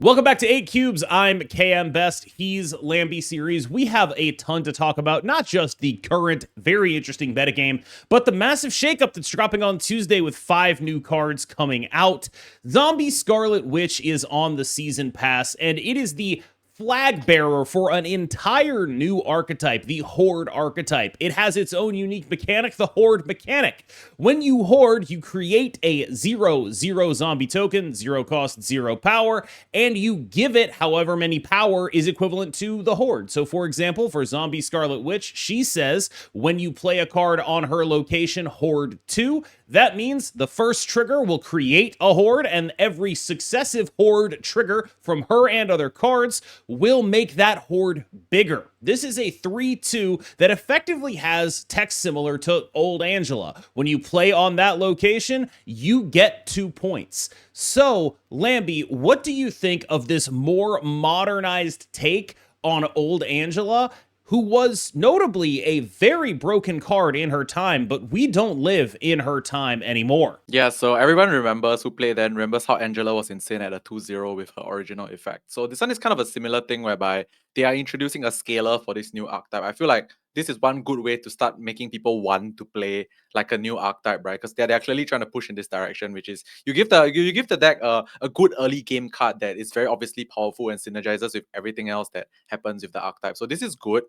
Welcome back to 8 Cubes. I'm KMBest. He's Lambyseries. We have a ton to talk about, not just the current, very interesting metagame, but the massive shakeup that's dropping on Tuesday with 5 new cards coming out. Zombie Scarlet Witch is on the season pass, and it is the flag bearer for an entire new archetype, the Horde archetype. It has its own unique mechanic, the Horde mechanic. When you Horde, you create a 0/0 zombie token, 0 cost, 0 power, and you give it however many power is equivalent to the Horde. So for example, for Zombie Scarlet Witch, she says when you play a card on her location, Horde 2, that means the first trigger will create a Horde, and every successive Horde trigger from her and other cards will make that Horde bigger. This is a 3/2 that effectively has text similar to Old Angela. When you play on that location, you get 2 points. So, Lamby, what do you think of this more modernized take on Old Angela, who was notably a very broken card in her time, but we don't live in her time anymore? Yeah, so everyone remembers who played then, remembers how Angela was insane at a 2/0 with her original effect. So this one is kind of a similar thing whereby they are introducing a scaler for this new archetype. I feel like this is one good way to start making people want to play like a new archetype, right? Because they're clearly trying to push in this direction, which is you give the deck a good early game card that is very obviously powerful and synergizes with everything else that happens with the archetype. So this is good.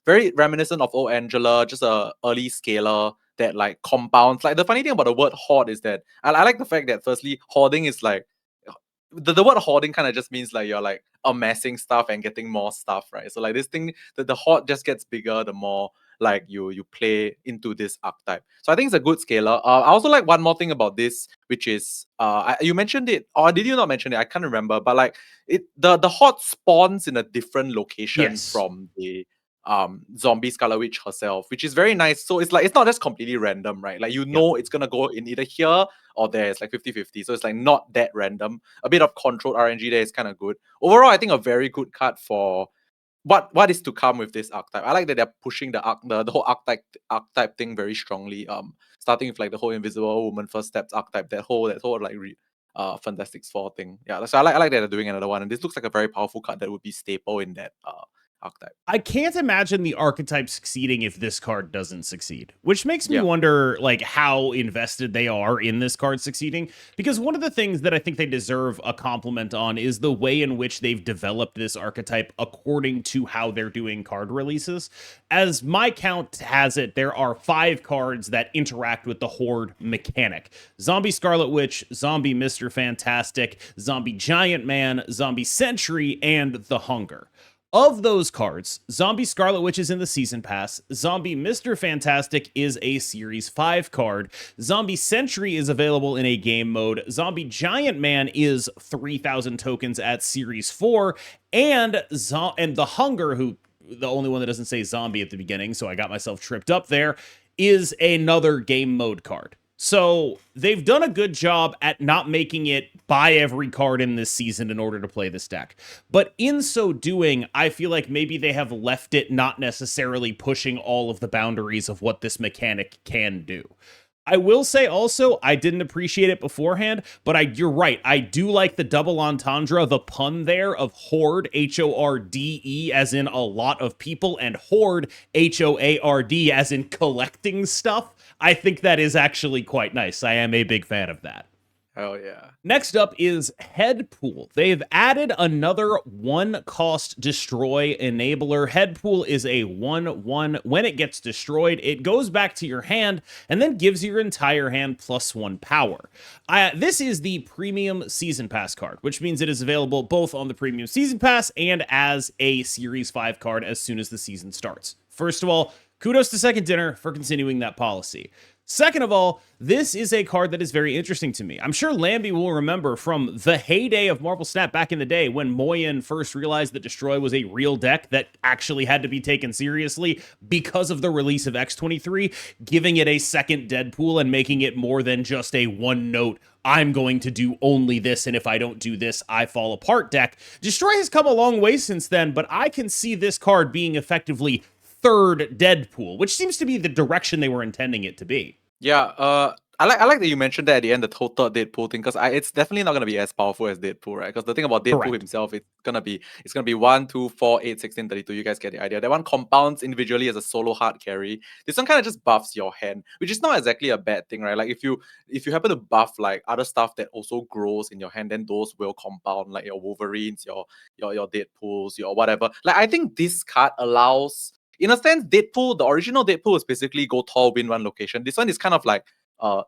Very reminiscent of Old Angela, just a early scaler that like compounds. Like the funny thing about the word hoard is that I like the fact that firstly hoarding is like the word hoarding kind of just means like you're like amassing stuff and getting more stuff, right? So like this thing, the hoard just gets bigger the more like you play into this archetype. So I think it's a good scaler. I also like one more thing about this, which is you mentioned it, or did you not mention it? I can't remember, but like the hoard spawns in a different location Yes. from the Zombie Scarlet Witch herself, which is very nice. So it's like it's not just completely random, right? Like you know it's gonna go in either here or there. It's like 50-50. So it's like not that random. A bit of controlled RNG there is kind of good. Overall, I think a very good card for what is to come with this archetype. I like that they're pushing the whole archetype thing very strongly. Starting with like the whole Invisible Woman first steps archetype, that whole like Fantastic Four thing. Yeah, so I like that they're doing another one, and this looks like a very powerful card that would be staple in that archetype. I can't imagine the archetype succeeding if this card doesn't succeed, which makes me wonder like how invested they are in this card succeeding, because one of the things that I think they deserve a compliment on is the way in which they've developed this archetype according to how they're doing card releases. As my count has it, there are 5 cards that interact with the Horde mechanic: Zombie Scarlet Witch, Zombie Mr. Fantastic, Zombie Giant Man, Zombie Sentry, and the Hunger. Of those cards, Zombie Scarlet Witch is in the Season Pass, Zombie Mr. Fantastic is a Series 5 card, Zombie Sentry is available in a game mode, Zombie Giant Man is 3,000 tokens at Series 4, and the Hunger, who the only one that doesn't say zombie at the beginning, so I got myself tripped up there, is another game mode card. So they've done a good job at not making it buy every card in this season in order to play this deck. But in so doing, I feel like maybe they have left it not necessarily pushing all of the boundaries of what this mechanic can do. I will say also, I didn't appreciate it beforehand, but you're right. I do like the double entendre, the pun there of Horde, Horde, as in a lot of people, and Horde, Hoard, as in collecting stuff. I think that is actually quite nice. I am a big fan of that. Oh yeah. Next up is Headpool. They've added another 1-cost destroy enabler. Headpool is a 1/1. When it gets destroyed, it goes back to your hand and then gives your entire hand +1 power. This is the premium season pass card, which means it is available both on the premium season pass and as a Series 5 card as soon as the season starts. First of all, kudos to Second Dinner for continuing that policy. Second of all, this is a card that is very interesting to me. I'm sure Lamby will remember from the heyday of Marvel Snap back in the day when Moyen first realized that Destroy was a real deck that actually had to be taken seriously because of the release of X-23, giving it a second Deadpool and making it more than just a one-note, I'm going to do only this, and if I don't do this, I fall apart deck. Destroy has come a long way since then, but I can see this card being effectively third Deadpool, which seems to be the direction they were intending it to be. Yeah, I like that you mentioned that at the end, the total Deadpool thing, because it's definitely not gonna be as powerful as Deadpool, right? Because the thing about Deadpool Correct. himself, it's gonna be 1, 2, 4, 8, 16, 32. You guys get the idea. That one compounds individually as a solo hard carry. This one kind of just buffs your hand, which is not exactly a bad thing, right? Like if you happen to buff like other stuff that also grows in your hand, then those will compound, like your Wolverines, your Deadpools, your whatever. Like I think this card allows, in a sense, Deadpool, the original Deadpool is basically go tall, win one location. This one is kind of like uh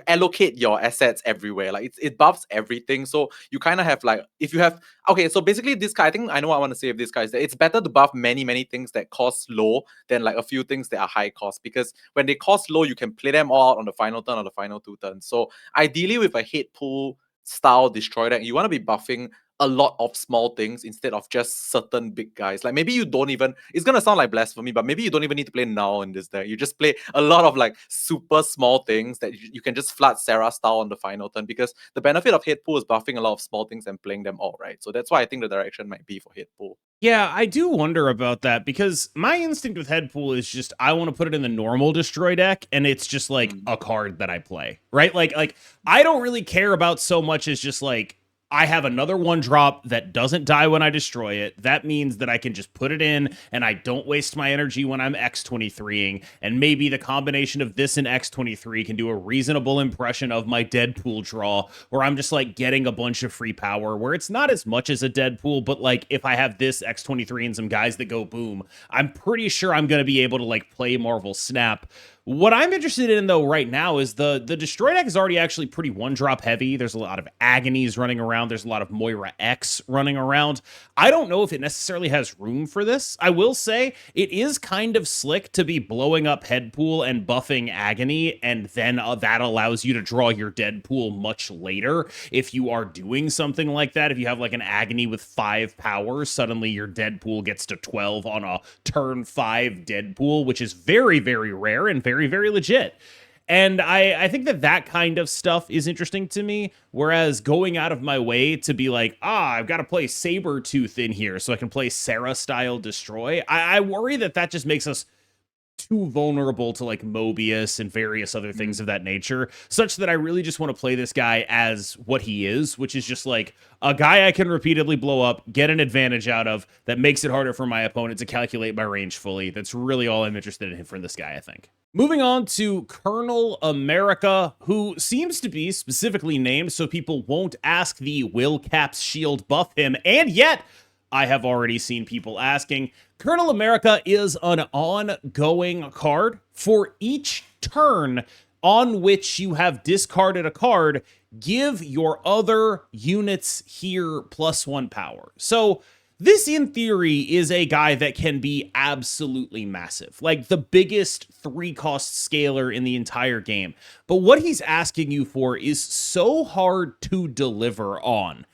allocate your assets everywhere. Like it buffs everything. So you kind of have like, if you have, okay, so basically this guy, I think I know what I want to say of this guy is that it's better to buff many things that cost low than like a few things that are high cost, because when they cost low, you can play them all out on the final turn or the final 2 turns. So ideally with a Headpool style destroy deck, you want to be buffing a lot of small things instead of just certain big guys. Like maybe you don't even, it's gonna sound like blasphemy, but maybe you don't even need to play now in this deck. You just play a lot of like super small things that you can just flood Sarah style on the final turn, because the benefit of Headpool is buffing a lot of small things and playing them all, right? So that's why I think the direction might be for Headpool. Yeah, I do wonder about that because my instinct with Headpool is just I want to put it in the normal destroy deck, and it's just like a card that I play, right? Like I don't really care about so much as just like I have another 1-drop that doesn't die when I destroy it. That means that I can just put it in and I don't waste my energy when I'm X23ing. And maybe the combination of this and X23 can do a reasonable impression of my Deadpool draw, where I'm just like getting a bunch of free power, where it's not as much as a Deadpool, but like if I have this X23 and some guys that go boom, I'm pretty sure I'm going to be able to like play Marvel Snap. What I'm interested in, though, right now is the Destroy deck is already actually pretty 1-drop heavy. There's a lot of Agonies running around. There's a lot of Moira X running around. I don't know if it necessarily has room for this. I will say it is kind of slick to be blowing up Headpool and buffing Agony, and then that allows you to draw your Deadpool much later. If you are doing something like that, if you have like an Agony with 5 power, suddenly your Deadpool gets to 12 on a turn 5 Deadpool, which is very, very rare and very legit. And I think that kind of stuff is interesting to me, whereas going out of my way to be like, I've got to play Sabretooth in here so I can play Sarah-style Destroy, I worry that just makes us too vulnerable to like Mobius and various other things of that nature, such that I really just want to play this guy as what he is, which is just like a guy I can repeatedly blow up, get an advantage out of, that makes it harder for my opponent to calculate my range fully. That's really all I'm interested in from this guy, I think. Moving on to Colonel America, who seems to be specifically named so people won't ask the Will Caps Shield buff him, and yet I have already seen people asking. Colonel America is an ongoing card. For each turn on which you have discarded a card, give your other units here +1 power. So this, in theory, is a guy that can be absolutely massive, like the biggest 3-cost scaler in the entire game. But what he's asking you for is so hard to deliver on.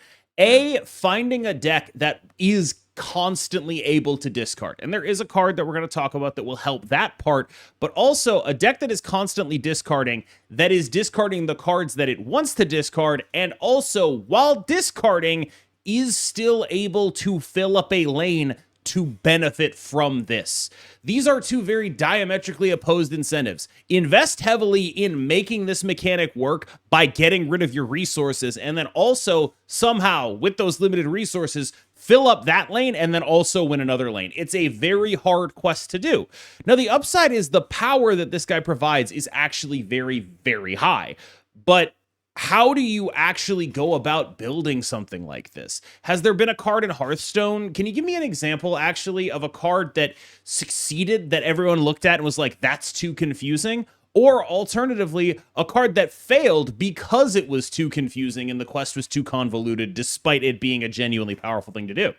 Finding a deck that is constantly able to discard. And there is a card that we're going to talk about that will help that part, but also a deck that is constantly discarding, that is discarding the cards that it wants to discard, and also, while discarding, is still able to fill up a lane to benefit from this. These are two very diametrically opposed incentives. Invest heavily in making this mechanic work by getting rid of your resources, and then also somehow with those limited resources fill up that lane and then also win another lane. It's a very hard quest to do. Now, the upside is the power that this guy provides is actually very high, but how do you actually go about building something like this? Has there been a card in Hearthstone? Can you give me an example, actually, of a card that succeeded, that everyone looked at and was like, that's too confusing? Or alternatively, a card that failed because it was too confusing and the quest was too convoluted, despite it being a genuinely powerful thing to do?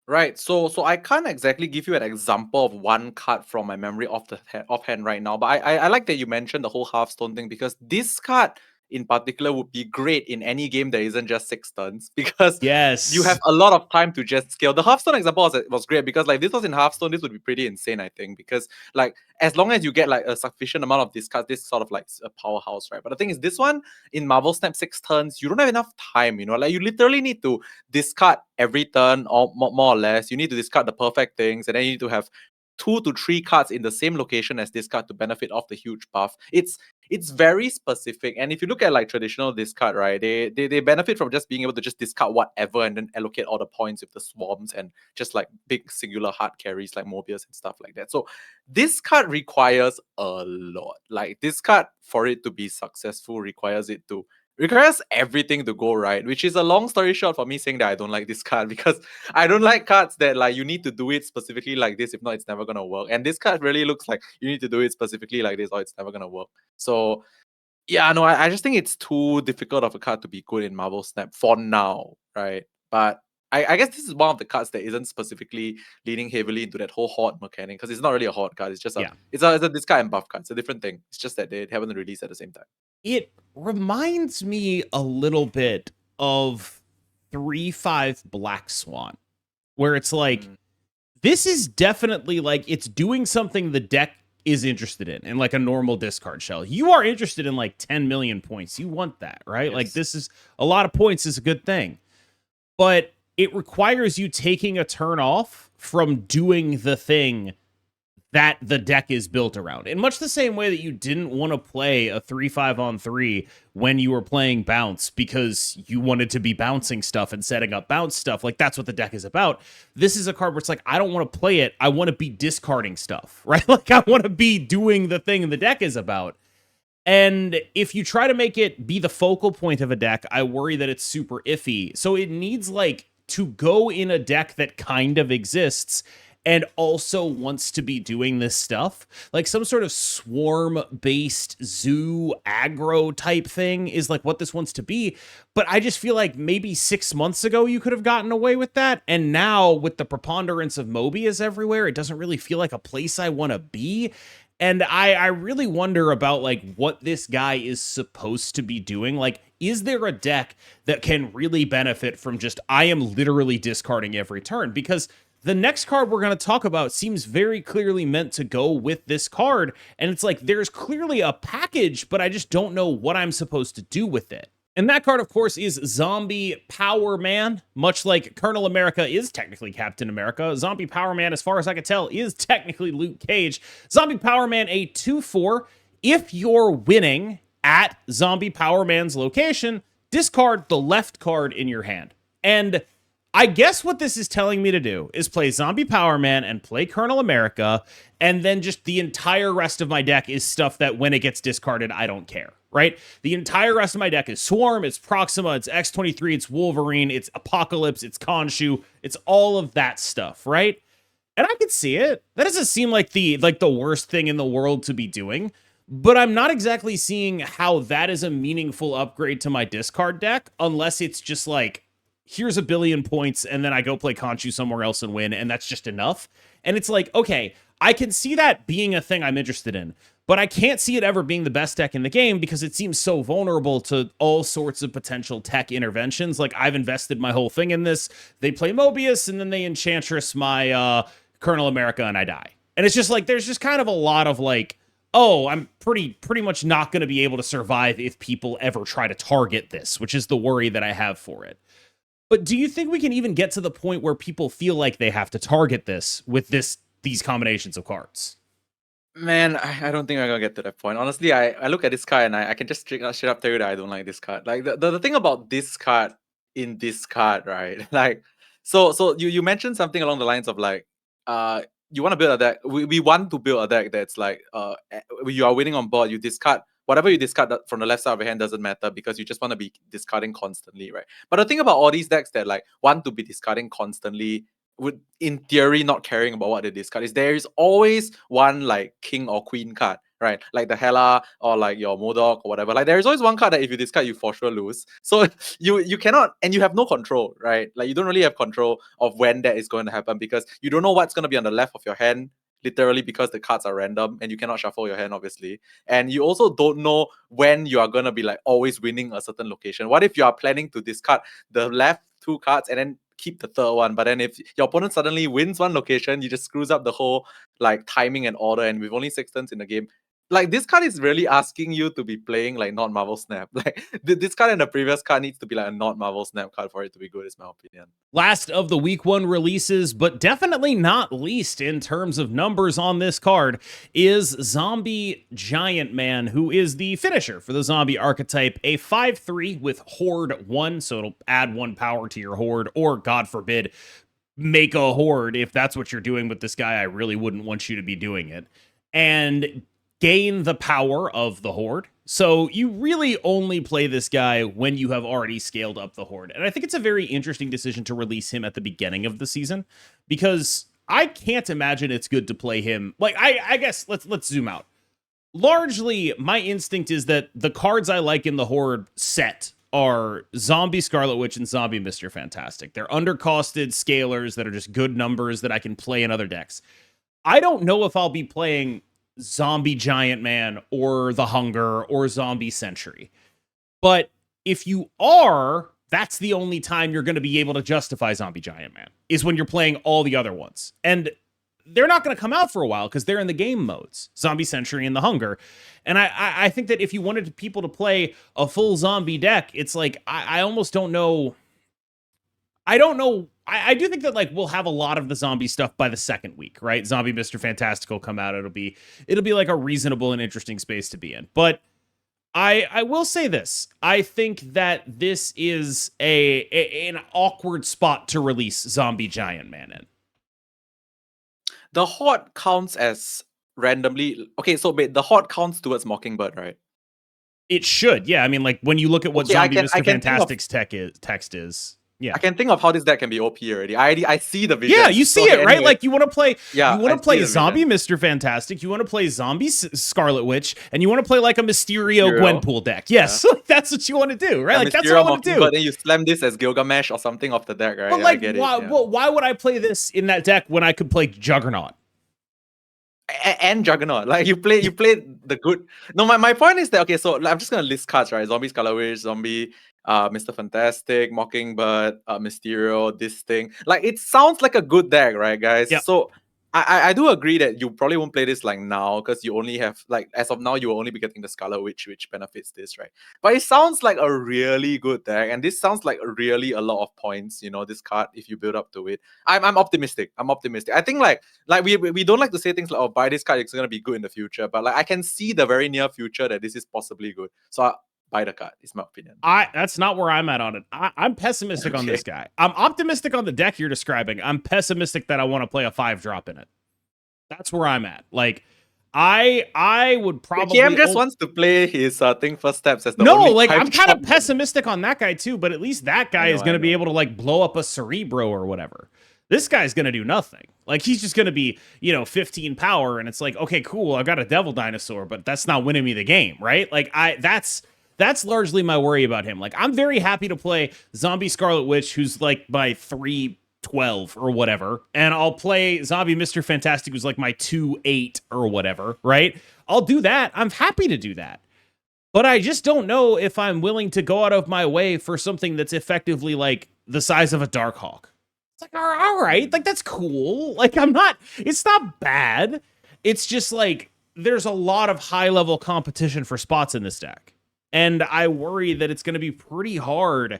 Right. So I can't exactly give you an example of one card from my memory offhand right now, but I like that you mentioned the whole Hearthstone thing, because this card in particular would be great in any game that isn't just 6 turns, because Yes. you have a lot of time to just scale. The Hearthstone example was great, because like this was in Hearthstone, this would be pretty insane, I think, because like as long as you get like a sufficient amount of discards, this is sort of like a powerhouse, right? But the thing is, this one in Marvel Snap 6 turns, you don't have enough time, like you literally need to discard every turn, or more or less. You need to discard the perfect things, and then you need to have 2 to 3 cards in the same location as this card to benefit off the huge buff. It's it's very specific. And if you look at like traditional discard, right, they benefit from just being able to just discard whatever and then allocate all the points with the swarms and just like big singular hard carries like Mobius and stuff like that. So this card requires a lot. Like this card, for it to be successful, requires everything to go right, which is a long story short for me saying that I don't like this card because I don't like cards that like you need to do it specifically like this, if not it's never gonna work. And this card really looks like you need to do it specifically like this or it's never gonna work. So yeah, no, I just think it's too difficult of a card to be good in Marvel Snap for now, right? But I guess this is one of the cards that isn't specifically leaning heavily into that whole horde mechanic, because it's not really a horde card. It's just it's a discard and buff card. It's a different thing. It's just that they haven't released at the same time. It reminds me a little bit of 3/5 Black Swan, where it's like, this is definitely like, it's doing something the deck is interested in like a normal discard shell. You are interested in like 10 million points. You want that, right? Yes. Like, this is a lot of points is a good thing, but it requires you taking a turn off from doing the thing that the deck is built around. In much the same way that you didn't want to play a 3/5 on 3 when you were playing bounce because you wanted to be bouncing stuff and setting up bounce stuff. Like, that's what the deck is about. This is a card where it's like, I don't want to play it. I want to be discarding stuff, right? Like, I want to be doing the thing the deck is about. And if you try to make it be the focal point of a deck, I worry that it's super iffy. So it needs like to go in a deck that kind of exists and also wants to be doing this stuff. Like some sort of swarm-based zoo aggro type thing is like what this wants to be. But I just feel like maybe 6 months ago you could have gotten away with that. And now with the preponderance of Mobius everywhere, it doesn't really feel like a place I want to be. And I really wonder about like what this guy is supposed to be doing. Like, is there a deck that can really benefit from just, I am literally discarding every turn? Because the next card we're going to talk about seems very clearly meant to go with this card. And it's like, there's clearly a package, but I just don't know what I'm supposed to do with it. And that card, of course, is Zombie Powerman. Much like Colonel America is technically Captain America, Zombie Powerman, as far as I can tell, is technically Luke Cage. Zombie Powerman, a 2/4. If you're winning at Zombie Powerman's location, discard the left card in your hand. And I guess what this is telling me to do is play Zombie Powerman and play Colonel America, and then just the entire rest of my deck is stuff that when it gets discarded, I don't care, right? The entire rest of my deck is Swarm, it's Proxima, it's X-23, it's Wolverine, it's Apocalypse, it's Khonshu, it's all of that stuff, right? And I can see it. That doesn't seem like the worst thing in the world to be doing, but I'm not exactly seeing how that is a meaningful upgrade to my discard deck, unless it's just like, here's 1 billion points, and then I go play Khonshu somewhere else and win, and that's just enough. And it's like, okay, I can see that being a thing I'm interested in, but I can't see it ever being the best deck in the game because it seems so vulnerable to all sorts of potential tech interventions. Like, I've invested my whole thing in this. They play Mobius, and then they Enchantress my Colonel America, and I die. And it's just like, there's just kind of a lot of like, oh, I'm pretty much not going to be able to survive if people ever try to target this, which is the worry that I have for it. But do you think we can even get to the point where people feel like they have to target this with these combinations of cards? Man, I don't think I'm gonna get to that point. Honestly, I look at this card and I can just straight up tell you that I don't like this card. Like the thing about this card in this card, right? Like, so you mentioned something along the lines of like, you want to build a deck. We want to build a deck that's like, you are winning on board. You discard whatever you discard from the left side of your hand doesn't matter because you just want to be discarding constantly, right? But the thing about all these decks that like want to be discarding constantly, would in theory not caring about what they discard, is there is always one like king or queen card, right? Like the Hela or like your Modok or whatever. Like there is always one card that if you discard, you for sure lose. So you cannot, and you have no control, right? Like you don't really have control of when that is going to happen because you don't know what's going to be on the left of your hand, literally because the cards are random and you cannot shuffle your hand, obviously. And you also don't know when you are going to be like always winning a certain location. What if you are planning to discard the left 2 cards and then keep the third one, but then if your opponent suddenly wins one location, you just screws up the whole like timing and order, and with only 6 turns in the game, like this card is really asking you to be playing like not Marvel Snap. Like this card and the previous card needs to be like a not Marvel Snap card for it to be good, is my opinion. Last of the week 1 releases, but definitely not least in terms of numbers on this card, is Zombie Giant Man, who is the finisher for the zombie archetype, a 5/3 with Horde 1, so it'll add 1 power to your Horde, or God forbid, make a Horde. If that's what you're doing with this guy, I really wouldn't want you to be doing it. And gain the power of the Horde. So you really only play this guy when you have already scaled up the Horde. And I think it's a very interesting decision to release him at the beginning of the season, because I can't imagine it's good to play him. Like, I guess let's zoom out. Largely, my instinct is that the cards I like in the Horde set are Zombie Scarlet Witch and Zombie Mr. Fantastic. They're undercosted scalers that are just good numbers that I can play in other decks. I don't know if I'll be playing Zombie Giant Man or the Hunger or Zombie Sentry. But if you are, that's the only time you're going to be able to justify Zombie Giant Man, is when you're playing all the other ones. And they're not going to come out for a while because they're in the game modes, Zombie Sentry and the Hunger. And I think that if you wanted people to play a full zombie deck, it's like, I almost don't know. I don't know. I do think that like we'll have a lot of the zombie stuff by the second week, right? Zombie Mr. Fantastic will come out. It'll be like a reasonable and interesting space to be in. But I will say this. I think that this is an awkward spot to release Zombie Giant Man in. The Horde counts as randomly. Okay, so wait, the Horde counts towards Mockingbird, right? It should, yeah. I mean, like when you look at what Zombie Mr. Fantastic's text is. Yeah. I can think of how this deck can be OP already. I see the vision. Yeah, you see it, right? Like you want to play Zombie vision. Mr. Fantastic, you want to play Zombie Scarlet Witch, and you want to play like a Mysterio Gwenpool deck. Yes, like, that's what you want to do, right? Like that's what I want to do. But then you slam this as Gilgamesh or something off the deck, right? But like, why would I play this in that deck when I could play Juggernaut? And Juggernaut, like you play the good. No, my point is that, okay, so I'm just gonna list cards, right? Zombie Scarlet Witch, Zombie Mr. Fantastic, Mockingbird, Mysterio, this thing. Like it sounds like a good deck, right, guys? Yep. So I do agree that you probably won't play this like now, because you only have, like, as of now, you will only be getting the Scarlet Witch, which benefits this, right? But it sounds like a really good deck, and this sounds like really a lot of points, you know, this card, if you build up to it. I'm optimistic. I think like we don't like to say things like, oh, buy this card, it's gonna be good in the future. But like I can see the very near future that this is possibly good. So buy the card, is my opinion. That's not where I'm at on it. I'm pessimistic on this guy. I'm optimistic on the deck you're describing. I'm pessimistic that I want to play a 5-drop in it. That's where I'm at. Like, I would probably. KM just wants to play his thing first steps as the only. No, like I'm kind of pessimistic on that guy too. But at least that guy is going to be able to like blow up a Cerebro or whatever. This guy's going to do nothing. Like he's just going to be 15 power, and it's like, okay, cool, I got a Devil Dinosaur, but that's not winning me the game, right? Like that's largely my worry about him. Like, I'm very happy to play Zombie Scarlet Witch, who's like my 3/12 or whatever, and I'll play Zombie Mr. Fantastic, who's like my 2/8 or whatever, right? I'll do that. I'm happy to do that. But I just don't know if I'm willing to go out of my way for something that's effectively like the size of a Darkhawk. It's like, all right, like that's cool. Like it's not bad. It's just like there's a lot of high-level competition for spots in this deck. And I worry that it's going to be pretty hard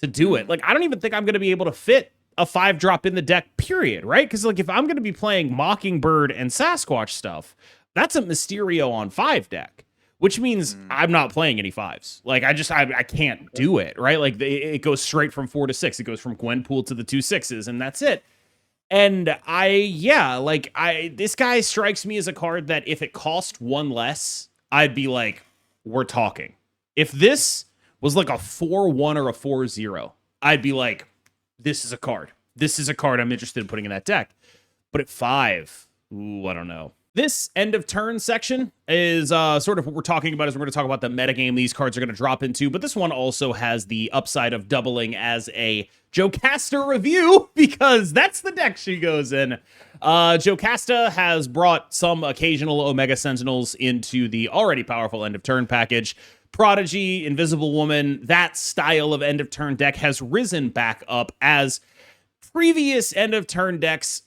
to do it. Like, I don't even think I'm going to be able to fit a 5-drop in the deck, period, right? Because, like, if I'm going to be playing Mockingbird and Sasquatch stuff, that's a Mysterio on 5 deck, which means I'm not playing any 5s. Like, I can't do it, right? Like, it goes straight from 4 to 6. It goes from Gwenpool to the 2 6s, and that's it. And this guy strikes me as a card that if it cost 1 less, I'd be like, we're talking. If this was like a 4-1 or a 4-0, I'd be like, this is a card. This is a card I'm interested in putting in that deck. But at 5, ooh, I don't know. This end of turn section is sort of what we're talking about. Is we're going to talk about the metagame these cards are going to drop into. But this one also has the upside of doubling as a Jocasta review, because that's the deck she goes in. Jocasta has brought some occasional Omega Sentinels into the already powerful end of turn package. Prodigy, Invisible Woman, that style of end of turn deck has risen back up as previous end of turn decks.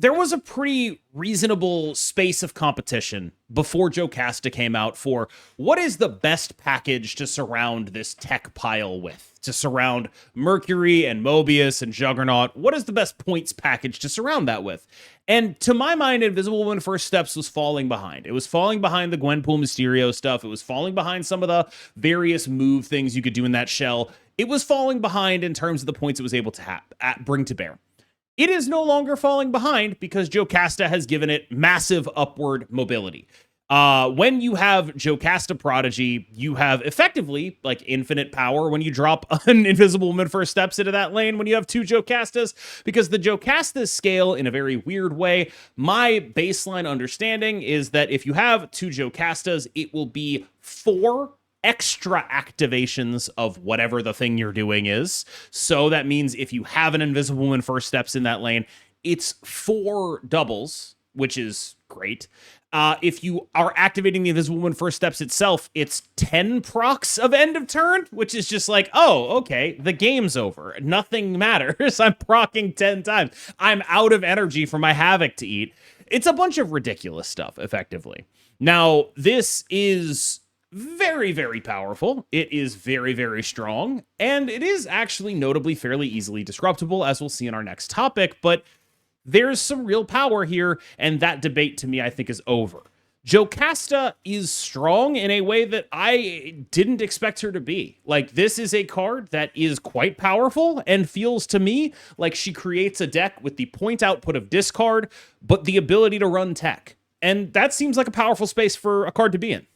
there was a pretty reasonable space of competition before Jocasta came out for what is the best package to surround this tech pile with, to surround Mercury and Mobius and Juggernaut. What is the best points package to surround that with? And to my mind, Invisible Woman First Steps was falling behind. It was falling behind the Gwenpool Mysterio stuff. It was falling behind some of the various move things you could do in that shell. It was falling behind in terms of the points it was able to bring to bear. It is no longer falling behind because Jocasta has given it massive upward mobility. When you have Jocasta Prodigy, you have effectively like infinite power when you drop an Invisible Woman First Steps into that lane when you have 2 Jocastas, because the Jocastas scale in a very weird way. My baseline understanding is that if you have 2 Jocastas, it will be 4 extra activations of whatever the thing you're doing is. So that means if you have an Invisible Woman First Steps in that lane, it's 4 doubles, which is great. If you are activating the Invisible Woman First Steps itself, it's 10 procs of end of turn, which is just like, oh, okay, the game's over. Nothing matters. I'm proccing 10 times. I'm out of energy for my Havoc to eat. It's a bunch of ridiculous stuff, effectively. Now, this is very, very powerful. It is very, very strong, and it is actually notably fairly easily disruptible, as we'll see in our next topic, but there's some real power here, and that debate, to me, I think is over. Jocasta is strong in a way that I didn't expect her to be. Like, this is a card that is quite powerful and feels to me like she creates a deck with the point output of discard, but the ability to run tech. And that seems like a powerful space for a card to be in.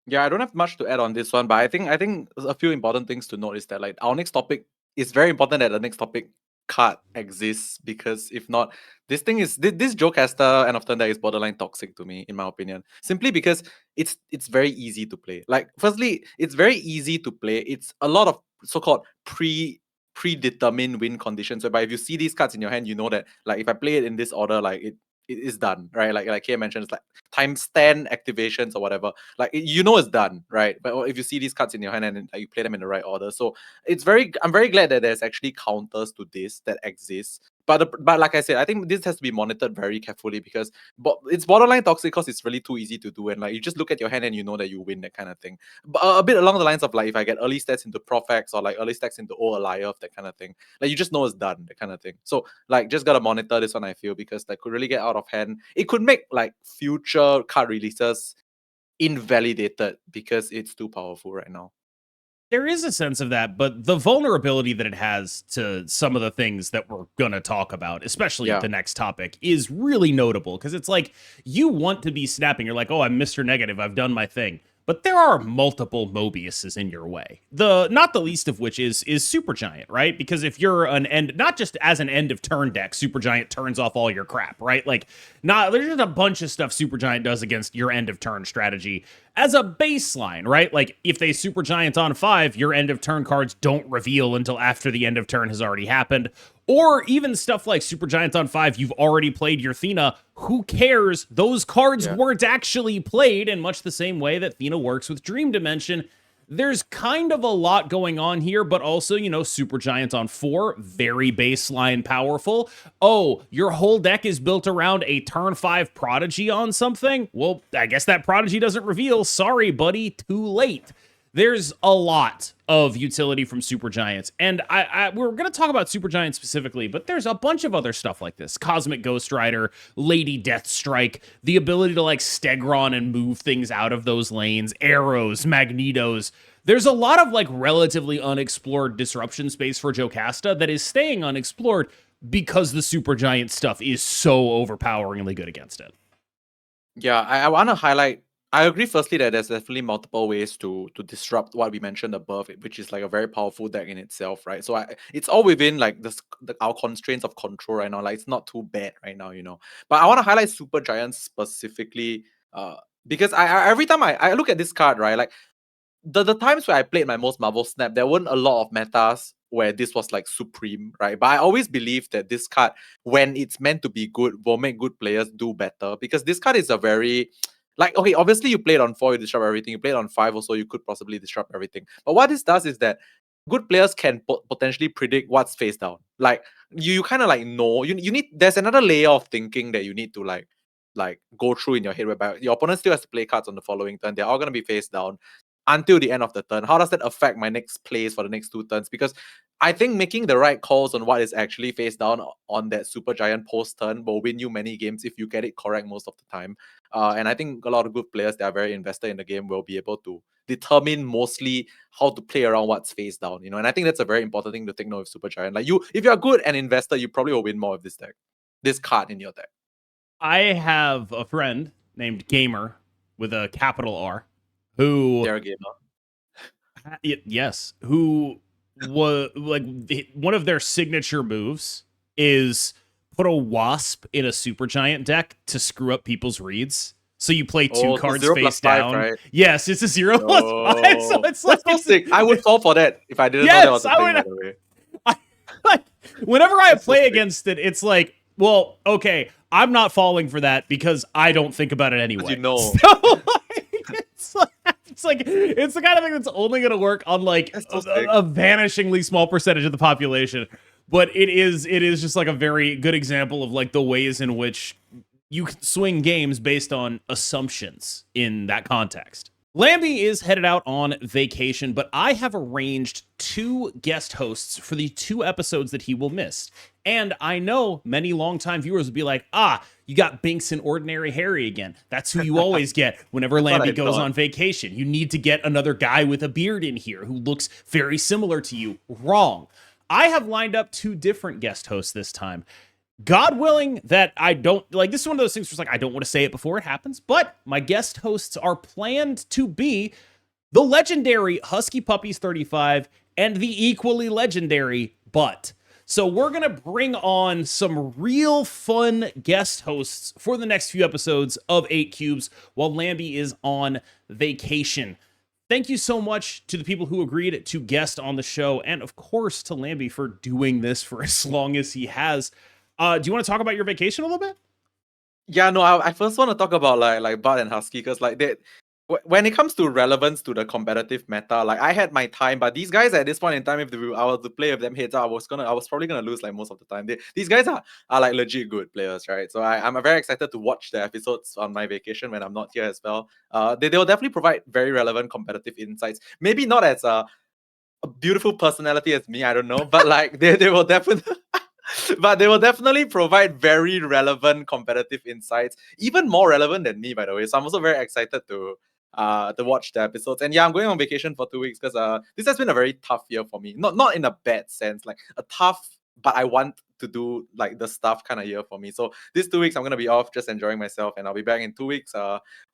Yeah, I don't have much to add on this one, but I think a few important things to note is that like our next topic is very important that the next topic card exists, because if not, this Jocasta End of Turn deck is borderline toxic to me, in my opinion. Simply because it's very easy to play. Like, firstly, it's very easy to play. It's a lot of so-called predetermined win conditions, whereby if you see these cards in your hand, you know that like if I play it in this order, like it is done, right? Like Kay mentioned, it's like times 10 activations or whatever. Like you know it's done, right? But if you see these cards in your hand and like, you play them in the right order, so I'm very glad that there's actually counters to this that exists. But like I said, I think this has to be monitored very carefully, because it's borderline toxic because it's really too easy to do, and like you just look at your hand and you know that you win, that kind of thing. But a bit along the lines of like if I get early stats into Profex or like early stats into O Alioth, that kind of thing, like you just know it's done, that kind of thing. So like just gotta monitor this one, I feel, because that could really get out of hand. It could make like future card releases invalidated because it's too powerful right now. There is a sense of that, but the vulnerability that it has to some of the things that we're going to talk about, especially the next topic, is really notable, because it's like you want to be snapping. You're like, oh, I'm Mr. Negative. I've done my thing. But there are multiple Mobiuses in your way. Not the least of which is Supergiant, right? Because if you're not just as an end of turn deck, Supergiant turns off all your crap, right? Like, there's just a bunch of stuff Supergiant does against your end of turn strategy as a baseline, right? Like, if they Supergiant on 5, your end of turn cards don't reveal until after the end of turn has already happened. Or even stuff like Supergiant on 5, you've already played your Thena. Who cares? Those cards weren't actually played, in much the same way that Thena works with Dream Dimension. There's kind of a lot going on here, but also, Supergiant on 4, very baseline powerful. Oh, your whole deck is built around a turn 5 Prodigy on something? Well, I guess that Prodigy doesn't reveal. Sorry, buddy, too late. There's a lot of utility from Supergiants, and we're going to talk about Supergiant specifically, but there's a bunch of other stuff like this. Cosmic Ghost Rider, Lady Deathstrike, the ability to like Stegron and move things out of those lanes, arrows, magnetos. There's a lot of like relatively unexplored disruption space for Jocasta that is staying unexplored because the Supergiant stuff is so overpoweringly good against it. Yeah, I want to highlight. I agree firstly that there's definitely multiple ways to disrupt what we mentioned above, which is like a very powerful deck in itself, right? So it's all within like our constraints of control right now. Like it's not too bad right now, But I want to highlight Supergiant specifically, because I every time I look at this card, right, like the times where I played my most Marvel Snap, there weren't a lot of metas where this was like supreme, right? But I always believe that this card, when it's meant to be good, will make good players do better, because this card is a very like, okay, obviously you played on 4, you disrupt everything. You played on 5 also, you could possibly disrupt everything. But what this does is that good players can potentially predict what's face down. Like you kind of like know you need. There's another layer of thinking that you need to like go through in your head, whereby your opponent still has to play cards on the following turn. They're all gonna be face down until the end of the turn. How does that affect my next plays for the next 2 turns? Because I think making the right calls on what is actually face down on that super giant post turn will win you many games if you get it correct most of the time. And I think a lot of good players that are very invested in the game will be able to determine mostly how to play around what's face down, you know. And I think that's a very important thing to take note of super giant. Like if you're good and investor, you probably will win more of this card in your deck. I have a friend named Gamer with a capital R who They're a gamer. Yes, who was like one of their signature moves is put a wasp in a supergiant deck to screw up people's reads. So you play 2 cards face down. Right? Yes, it's a 0+5. So it's like so sick. I would fall for that if I didn't know that was a thing, by the way. Like, whenever I play against it, it's like, well, okay, I'm not falling for that because I don't think about it anyway. You know. So, it's the kind of thing that's only going to work on like a vanishingly small percentage of the population. But it is just like a very good example of like the ways in which you can swing games based on assumptions in that context. Lamby is headed out on vacation, but I have arranged 2 guest hosts for the 2 episodes that he will miss. And I know many longtime viewers will be like, you got Binks and Ordinary Harry again. That's who you always get whenever Lamby goes on vacation. You need to get another guy with a beard in here who looks very similar to you. Wrong. I have lined up 2 different guest hosts this time. God willing that I don't, like, this is one of those things where it's like, I don't want to say it before it happens, but my guest hosts are planned to be the legendary Husky Puppies 35 and the equally legendary Butt. So we're going to bring on some real fun guest hosts for the next few episodes of 8 Cubes while Lamby is on vacation. Thank you so much to the people who agreed to guest on the show, and of course to Lamby for doing this for as long as he has. Do you want to talk about your vacation a little bit? Yeah, no, I first want to talk about like Bart and Husky, because like when it comes to relevance to the competitive meta, like I had my time, but these guys at this point in time, if I was to play with them heads up, I was probably gonna lose like most of the time. These guys are like legit good players, right? So I'm very excited to watch the episodes on my vacation when I'm not here as well. They will definitely provide very relevant competitive insights. Maybe not as a beautiful personality as me, I don't know, but like they will definitely. But they will definitely provide very relevant competitive insights, even more relevant than me, by the way. So I'm also very excited to watch the episodes. And yeah, I'm going on vacation for 2 weeks because this has been a very tough year for me. Not in a bad sense, like a tough, but I want to do like the stuff kind of year for me. So these 2 weeks I'm gonna be off, just enjoying myself, and I'll be back in 2 weeks.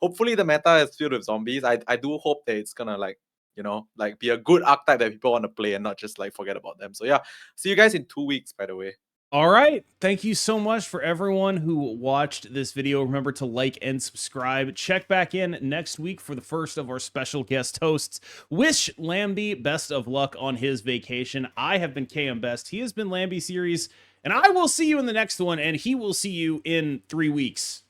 Hopefully the meta is filled with zombies. I do hope that it's gonna like, you know, like be a good archetype that people want to play and not just like forget about them. So yeah, see you guys in 2 weeks, by the way. All right. Thank you so much for everyone who watched this video. Remember to like and subscribe. Check back in next week for the first of our special guest hosts. Wish Lamby best of luck on his vacation. I have been KMBest. He has been Lambyseries, and I will see you in the next one, and he will see you in 3 weeks.